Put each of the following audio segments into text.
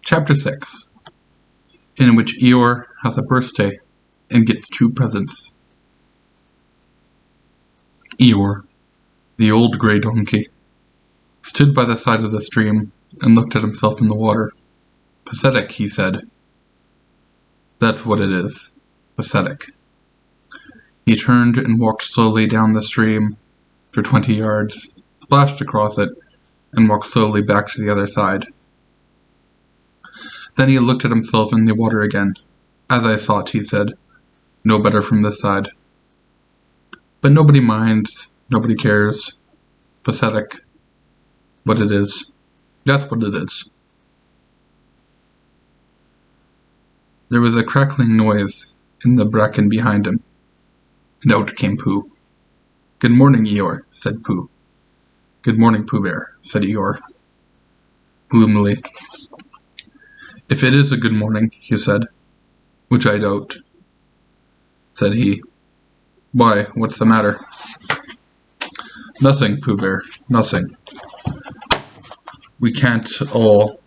Chapter 6, in which Eeyore has a birthday and gets 2 presents. Eeyore, the old grey donkey, stood by the side of the stream and looked at himself in the water. Pathetic, he said. That's what it is. Pathetic. He turned and walked slowly down the stream for 20 yards, splashed across it, and walked slowly back to the other side. Then he looked at himself in the water again. As I thought, he said. No better from this side. But nobody minds, nobody cares. Pathetic. What it is. That's what it is. There was a crackling noise in the bracken behind him, and out came Pooh. Good morning, Eeyore, said Pooh. Good morning, Pooh Bear, said Eeyore, gloomily. If it is a good morning, he said, which I doubt, said he. Why, what's the matter? Nothing, Pooh Bear, nothing. We can't all,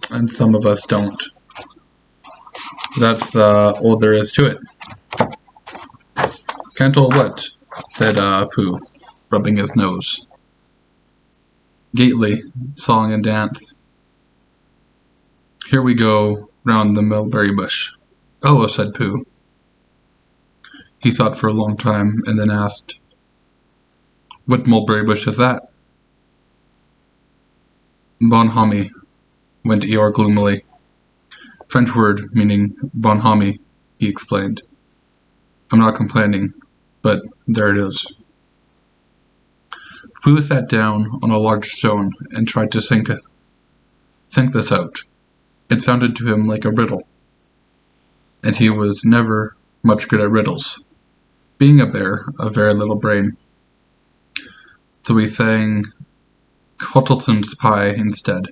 and some of us don't. That's all there is to it. Can't all what? Said Pooh, rubbing his nose. Gately, song and dance. Here we go, round the mulberry bush. Oh, said Pooh. He thought for a long time, and then asked, What mulberry bush is that? Bonhomie, went Eeyore gloomily. French word meaning bonhomie, he explained. I'm not complaining, but there it is. Pooh sat down on a large stone and tried to think this out. It sounded to him like a riddle, and he was never much good at riddles, being a bear of very little brain. So he sang Cottleson's Pie instead.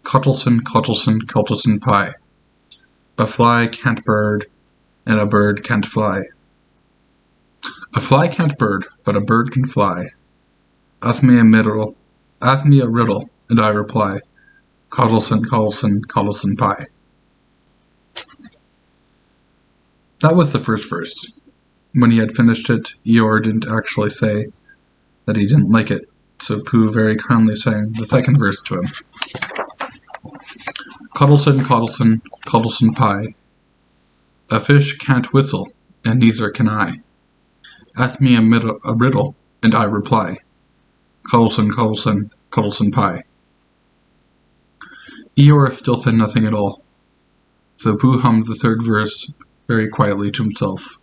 Cottleston, Cottleston, Cottleston pie. A fly can't bird, and a bird can't fly. A fly can't bird, but a bird can fly. Ask me a riddle, and I reply. Cottleston, Cottleston, Cottleston pie. That was the first verse. When he had finished it, Eeyore didn't actually say that he didn't like it, so Pooh very kindly sang the second verse to him. Cottleston, Cottleston, Cottleston pie. A fish can't whistle, and neither can I. Ask me a riddle, and I reply. Cottleston, Cottleston, Cottleston pie. Eeyore still said nothing at all, so Pooh hummed the third verse very quietly to himself.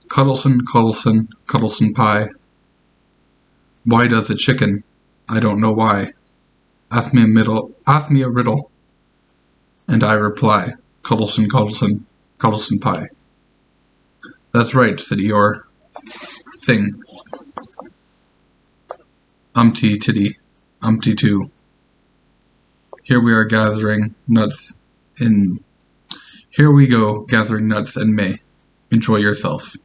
Cottleston, Cottleston, Cottleston pie. Why does a chicken? I don't know why. Ask me a riddle, and I reply. Cottleston, Cottleston, Cottleston pie. That's right, said Eeyore. Sing. Umpty titty, umpty too. Here we go gathering nuts in May. Enjoy yourself.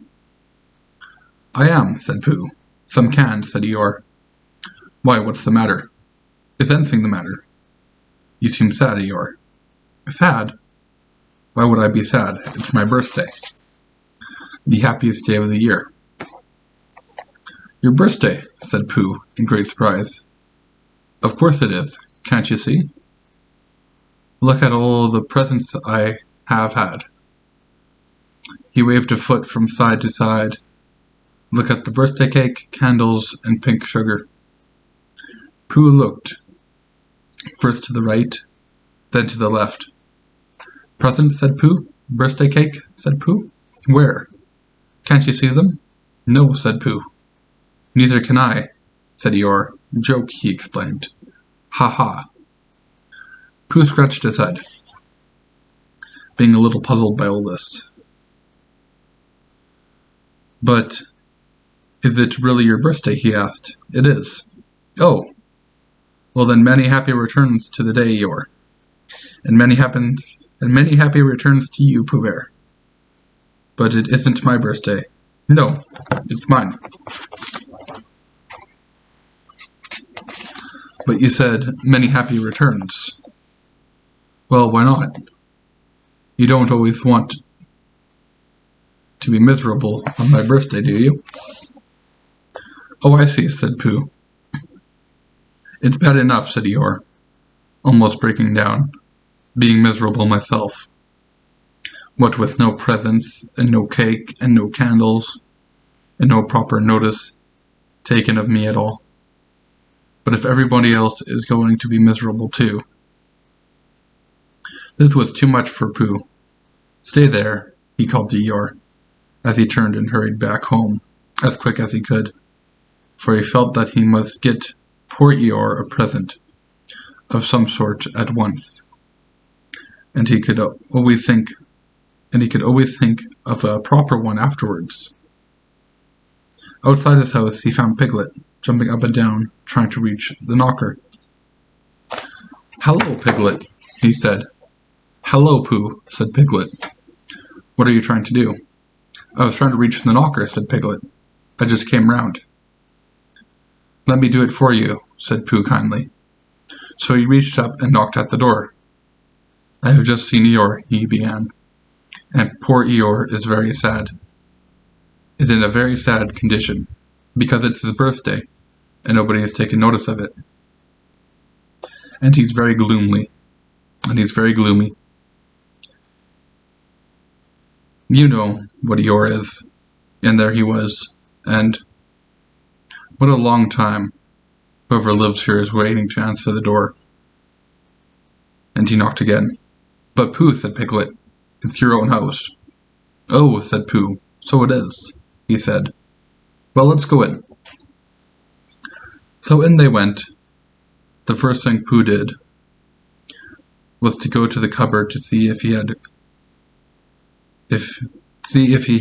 I am, said Pooh. Some can, said Eeyore. Why, what's the matter? Is anything the matter? You seem sad, Eeyore. Sad? Why would I be sad? It's my birthday. The happiest day of the year. Your birthday, said Pooh, in great surprise. Of course it is. Can't you see? Look at all the presents I have had. He waved a foot from side to side. Look at the birthday cake, candles, and pink sugar. Pooh looked, first to the right, then to the left. Presents, said Pooh. Birthday cake, said Pooh. Where? Can't you see them? No, said Pooh. Neither can I, said Eeyore. Joke, he explained. Ha ha. Pooh scratched his head, being a little puzzled by all this. But is it really your birthday? He asked. It is. Oh. Well then, many happy returns to the day, Eeyore. And many happy returns to you, Pooh Bear. But it isn't my birthday. No, it's mine. But you said, many happy returns. Well, why not? You don't always want to be miserable on my birthday, do you? Oh, I see, said Pooh. It's bad enough, said Eeyore, almost breaking down, being miserable myself. What with no presents, and no cake, and no candles, and no proper notice taken of me at all. But if everybody else is going to be miserable too. This was too much for Pooh. Stay there, he called to Eeyore, as he turned and hurried back home, as quick as he could, for he felt that he must get poor Eeyore a present of some sort at once, and he could always think of a proper one afterwards. Outside his house, he found Piglet, jumping up and down, trying to reach the knocker. "Hello, Piglet," he said. "Hello, Pooh," said Piglet. "What are you trying to do?" "I was trying to reach the knocker," said Piglet. "I just came round." "Let me do it for you," said Pooh kindly. So he reached up and knocked at the door. "I have just seen Eeyore," he began, "and poor Eeyore is very sad. Is in a very sad condition, because it's his birthday, and nobody has taken notice of it. And he's very gloomy. You know what Eeyore is, and there he was, and what a long time whoever lives here is waiting to answer the door." And he knocked again. "But Pooh," said Piglet, "it's your own house." "Oh," said Pooh, "so it is," he said. "Well, let's go in." So in they went. The first thing Pooh did was to go to the cupboard to see if he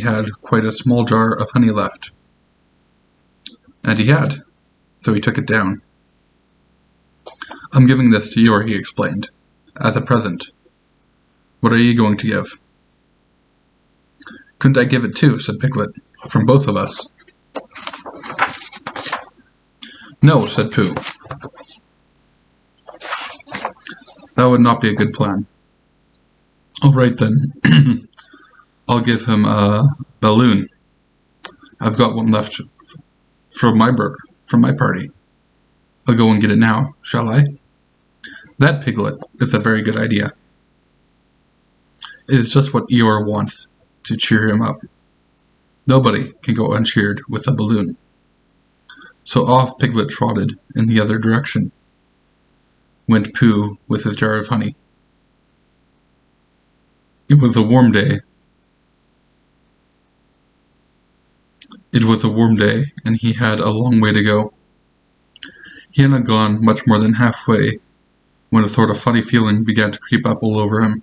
had quite a small jar of honey left. And he had, so he took it down. "I'm giving this to Eeyore," he explained, "as a present. What are you going to give?" "Couldn't I give it too?" said Piglet. "From both of us." "No," said Pooh. "That would not be a good plan." "All right then. I'll give him a balloon. I've got one left from my party. I'll go and get it now, shall I?" "That, Piglet, is a very good idea. It is just what Eeyore wants to cheer him up. Nobody can go uncheered with a balloon." So off Piglet trotted in the other direction. Went Pooh with his jar of honey. It was a warm day. And he had a long way to go. He hadn't gone much more than halfway when a sort of funny feeling began to creep up all over him.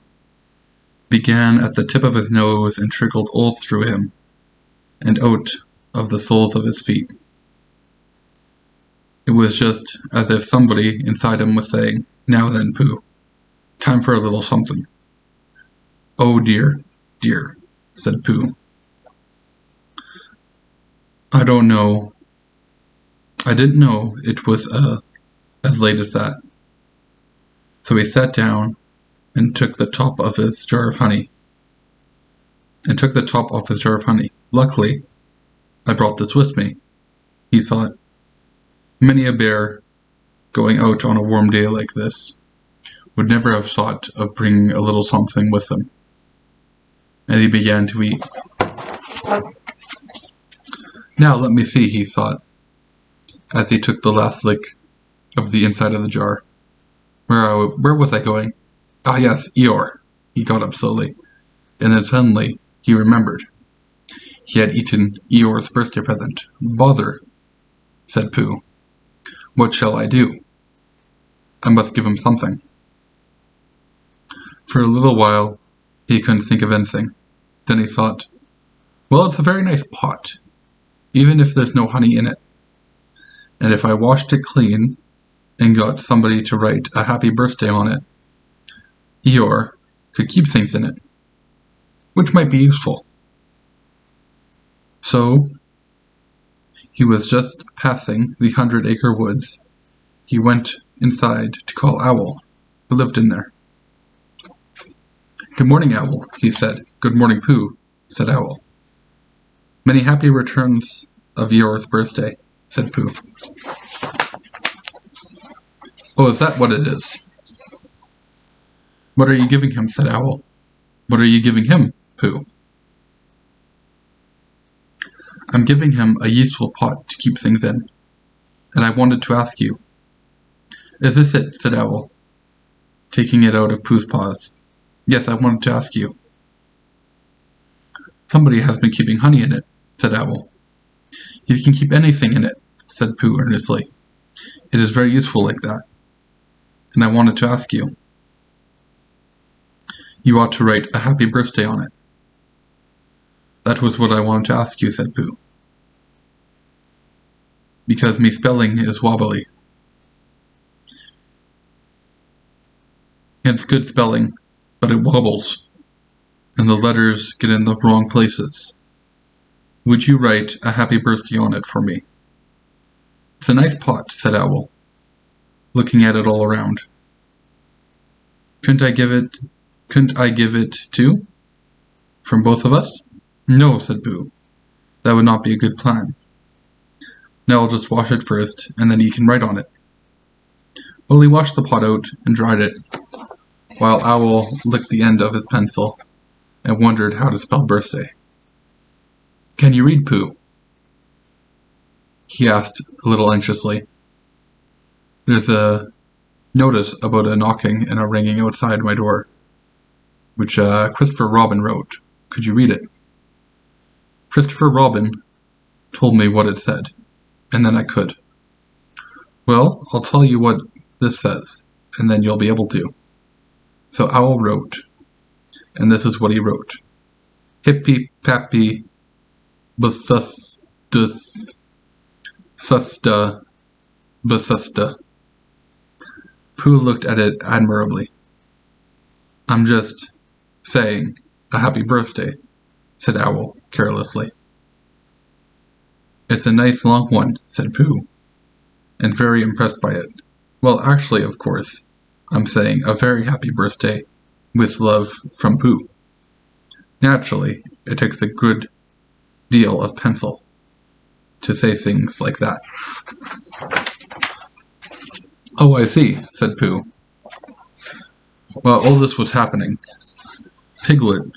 Began at the tip of his nose and trickled all through him, and out of the soles of his feet. It was just as if somebody inside him was saying, "Now then, Pooh, time for a little something." "Oh dear, dear," said Pooh. "I don't know. I didn't know it was as late as that." So he sat down and took the top of his jar of honey. "Luckily, I brought this with me," he thought. Many a bear, going out on a warm day like this, would never have thought of bringing a little something with them. And he began to eat. "Now let me see," he thought, as he took the last lick of the inside of the jar. Where was I going? Ah, yes, Eeyore." He got up slowly, and then suddenly he remembered. He had eaten Eeyore's birthday present. "Bother," said Pooh. "What shall I do? I must give him something." For a little while he couldn't think of anything. Then he thought, "Well, it's a very nice pot, even if there's no honey in it. And if I washed it clean and got somebody to write a happy birthday on it, Eeyore could keep things in it, which might be useful." So he was just passing the 100-acre woods. He went inside to call Owl, who lived in there. Good morning, Owl, he said. Good morning, Pooh, said Owl. Many happy returns of Eeyore's birthday, said Pooh. Oh, is that what it is? What are you giving him, said Owl. What are you giving him, Pooh? I'm giving him a useful pot to keep things in, and I wanted to ask you. Is this it, said Owl, taking it out of Pooh's paws. Yes, I wanted to ask you. Somebody has been keeping honey in it, said Owl. You can keep anything in it, said Pooh earnestly. It is very useful like that. And I wanted to ask you. You ought to write a happy birthday on it. That was what I wanted to ask you, said Pooh. Because me spelling is wobbly. It's good spelling, but it wobbles, and the letters get in the wrong places. Would you write a happy birthday on it for me? It's a nice pot, said Owl, looking at it all around. Couldn't I give it too? From both of us? No, said Pooh. That would not be a good plan. Now I'll just wash it first, and then you can write on it. Well, he washed the pot out and dried it, while Owl licked the end of his pencil and wondered how to spell birthday. Can you read, Pooh? He asked a little anxiously. There's a notice about a knocking and a ringing outside my door, which Christopher Robin wrote. Could you read it? Christopher Robin told me what it said, and then I could. Well, I'll tell you what this says, and then you'll be able to. So Owl wrote, and this is what he wrote. Hippy-pappy busustus susta bususta. Pooh looked at it admirably. I'm just saying a happy birthday, said Owl carelessly. It's a nice long one, said Pooh, and very impressed by it. Well, actually, of course, I'm saying a very happy birthday, with love from Pooh. Naturally, it takes a good deal of pencil to say things like that. Oh, I see, said Pooh. While all this was happening, Piglet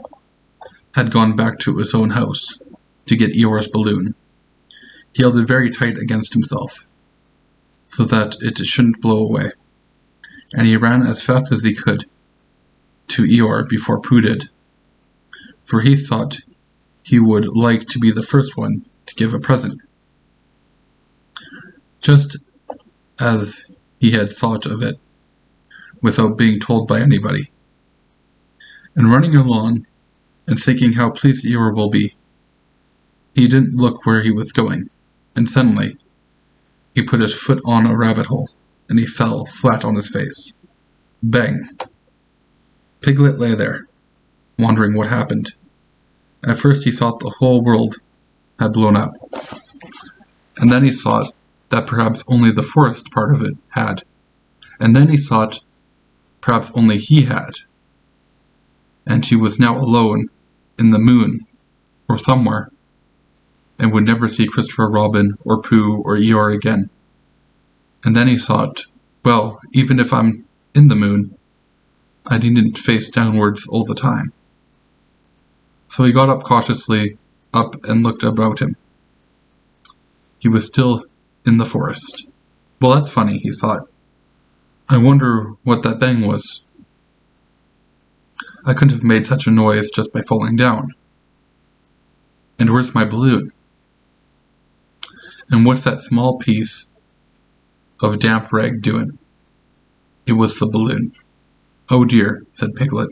had gone back to his own house to get Eeyore's balloon. He held it very tight against himself, so that it shouldn't blow away, and he ran as fast as he could to Eeyore before Pooh did, for he thought he would like to be the first one to give a present. Just as he had thought of it, without being told by anybody. And running along, and thinking how pleased Eeyore will be, he didn't look where he was going, and suddenly he put his foot on a rabbit hole, and he fell flat on his face. Bang! Piglet lay there, wondering what happened. At first he thought the whole world had blown up, and then he thought that perhaps only the forest part of it had, and then he thought perhaps only he had, and he was now alone in the moon, or somewhere, and would never see Christopher Robin, or Pooh, or Eeyore again. And then he thought, well, even if I'm in the moon, I needn't face downwards all the time. So he got up cautiously, up and looked about him. He was still in the forest. Well, that's funny, he thought. I wonder what that bang was. I couldn't have made such a noise just by falling down. And where's my balloon? And what's that small piece of damp rag doing? It was the balloon. Oh dear, said Piglet.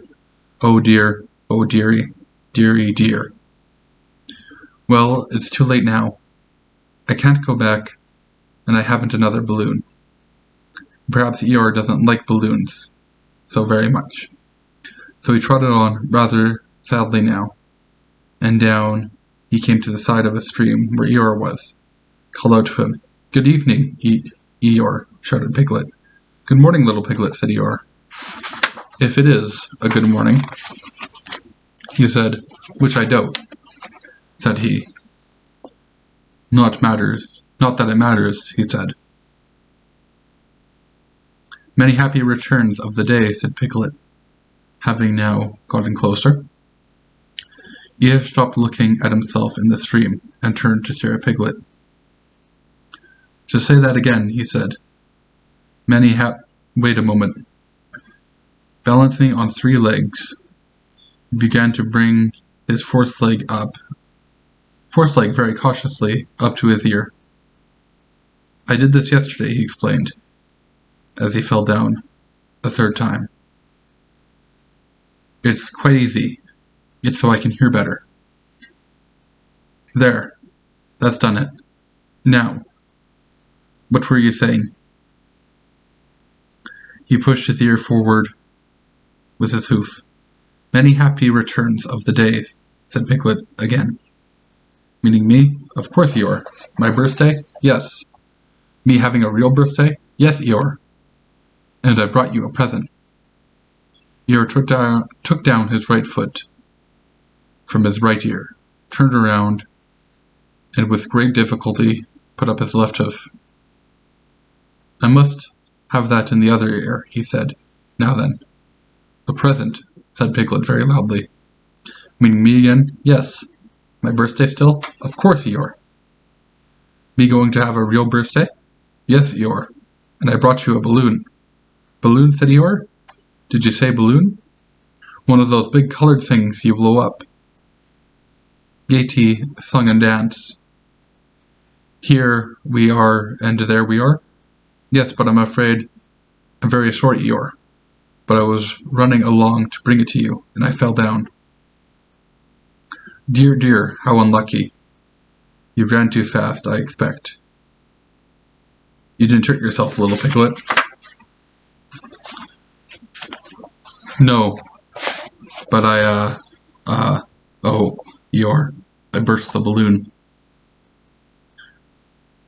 Oh dear, oh dearie, dearie dear. Well, it's too late now. I can't go back, and I haven't another balloon. Perhaps Eeyore doesn't like balloons so very much. So he trotted on rather sadly now, and down he came to the side of a stream where Eeyore was. Called out to him. Good evening, Eeyore, shouted Piglet. Good morning, little Piglet, said Eeyore. If it is a good morning. He said, "Which I doubt," said he. Not that it matters," he said. "Many happy returns of the day," said Piglet, having now gotten closer. Eeyore stopped looking at himself in the stream and turned to stare at Piglet. "Just say that again," he said. Wait a moment." Balancing on 3 legs, he began to bring his fourth leg very cautiously up to his ear. "I did this yesterday," he explained, as he fell down a third time. "It's quite easy. It's so I can hear better." "There. That's done it. Now, what were you saying?" He pushed his ear forward with his hoof. "Many happy returns of the day," said Piglet again. "Meaning me? Of course, Eeyore. My birthday? Yes. Me having a real birthday? Yes, Eeyore. And I brought you a present." Eeyore took down his right foot from his right ear, turned around, and with great difficulty put up his left hoof. "I must have that in the other ear," he said. "Now then." "A present," said Piglet very loudly. "Meaning me again? Yes. My birthday still? Of course, Eeyore." "Me going to have a real birthday?" "Yes, Eeyore. And I brought you a balloon." "Balloon?" said Eeyore. "Did you say balloon?" "One of those big colored things you blow up." Gaiety sung and danced. "Here we are and there we are?" "Yes, but I'm afraid I'm very short, Eeyore. But I was running along to bring it to you, and I fell down." "Dear, dear, how unlucky. You ran too fast, I expect." "You didn't hurt yourself, little Piglet?" "No, but oh, Eeyore, I burst the balloon."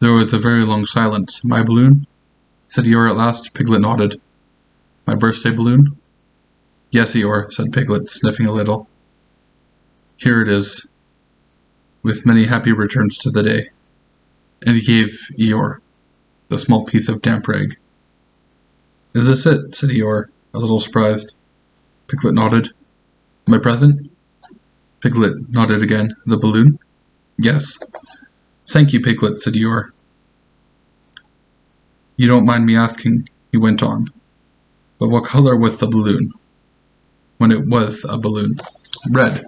There was a very long silence. "My balloon?" said Eeyore at last. Piglet nodded. "My birthday balloon?" "Yes, Eeyore," said Piglet, sniffing a little. "Here it is, with many happy returns to the day." And he gave Eeyore the small piece of damp rag. "Is this it?" said Eeyore, a little surprised. Piglet nodded. "My present?" Piglet nodded again. "The balloon?" "Yes." "Thank you, Piglet," said Eeyore. "You don't mind me asking," he went on, "but what color was the balloon, when it was a balloon?" "Red."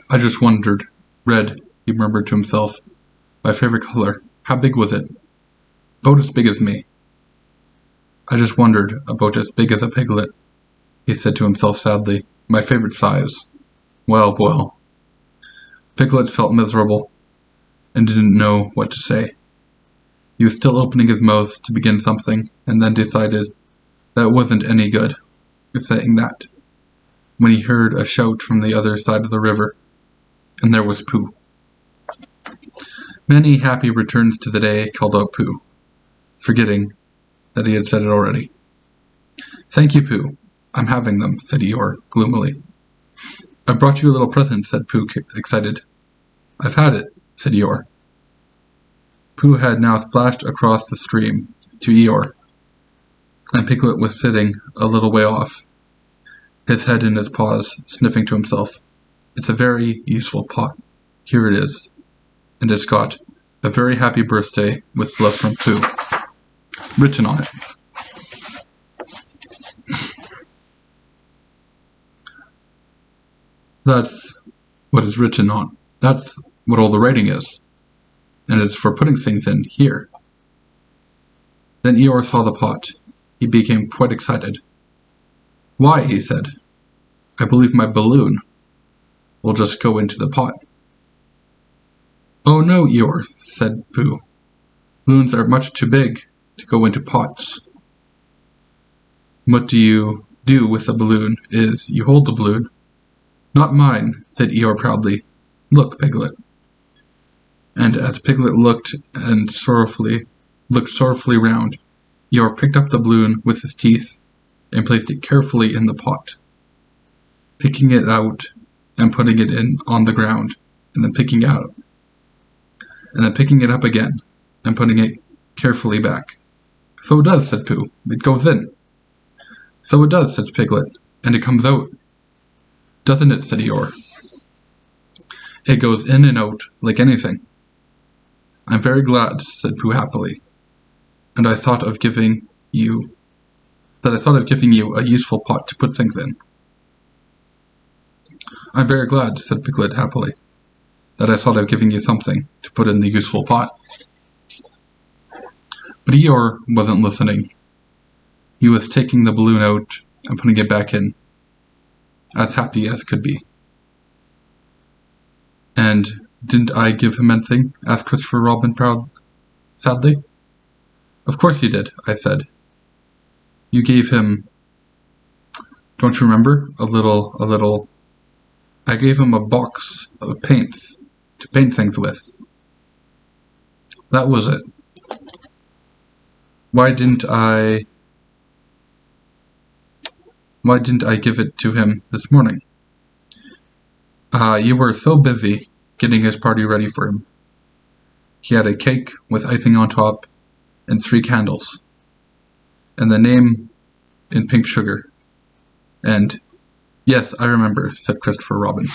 "I just wondered. Red," he murmured to himself. "My favorite color. How big was it?" "About as big as me." "I just wondered about as big as a piglet," he said to himself sadly. "My favorite size. Well, well." Piglet felt miserable, and didn't know what to say. He was still opening his mouth to begin something, and then decided that it wasn't any good saying that, when he heard a shout from the other side of the river, and there was Pooh. "Many happy returns to the day," called out Pooh, forgetting that he had said it already. "Thank you, Pooh. I'm having them," said Eeyore, gloomily. "I brought you a little present," said Pooh, excited. "I've had it," said Eeyore. Pooh had now splashed across the stream to Eeyore, and Piglet was sitting a little way off, his head in his paws, sniffing to himself. "It's a very useful pot. Here it is. And it's got a very happy birthday with love from Pooh written on it." That's what is written on. That's what all the writing is. And it's for putting things in here. Then Eeyore saw the pot. He became quite excited. "Why," he said, "I believe my balloon will just go into the pot." "Oh no, Eeyore," said Pooh. "Balloons are much too big to go into pots. What you do with a balloon is you hold the balloon." "Not mine," said Eeyore proudly. "Look, Piglet." And as Piglet looked sorrowfully round, Eeyore picked up the balloon with his teeth and placed it carefully in the pot. picking it out and putting it in on the ground, and then picking it out, and then picking it up again and putting it carefully back. So it does, said Pooh. It goes in. So it does, said Piglet, and it comes out. Doesn't it, said Eeyore. It goes in and out like anything. I'm very glad, said Pooh happily, and I thought of giving you a useful pot to put things in. I'm very glad, said Piglet happily, that I thought of giving you something to put in the useful pot. But Eeyore wasn't listening. He was taking the balloon out and putting it back in, as happy as could be. And didn't I give him anything? Asked Christopher Robin sadly. Of course you did, I said. You gave him, don't you remember, I gave him a box of paints to paint things with. That was it. Why didn't I give it to him this morning? You were so busy getting his party ready for him. He had a cake with icing on top and 3 candles, and the name in pink sugar. And, yes, I remember, said Christopher Robin.